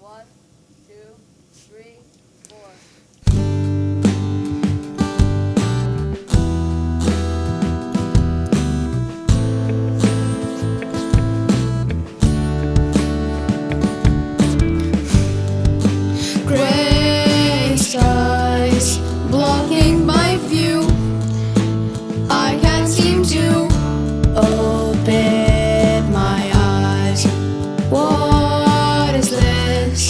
1, 2, 3, 4. Gray skies blocking my view. I can't seem to open my eyes. What is this?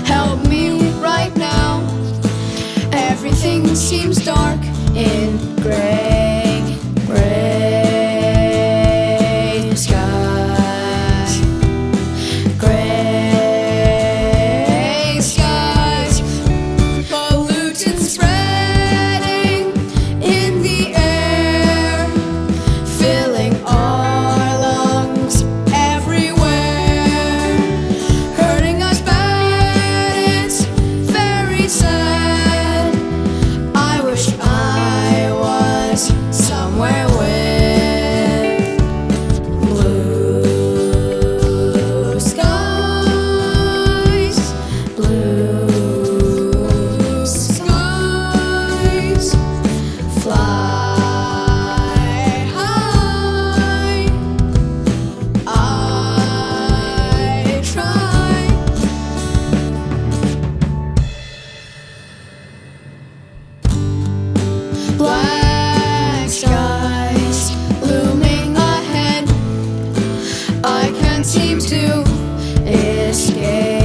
Help me right now. Everything seems dark in gray skies. Gray skies, pollution spreading in the air, filling our lungs everywhere, hurting us bad, it's very sad. I wish I was somewhere with blue skies, blue skies, fly high. I try. Black skies looming ahead. I can't seem to escape.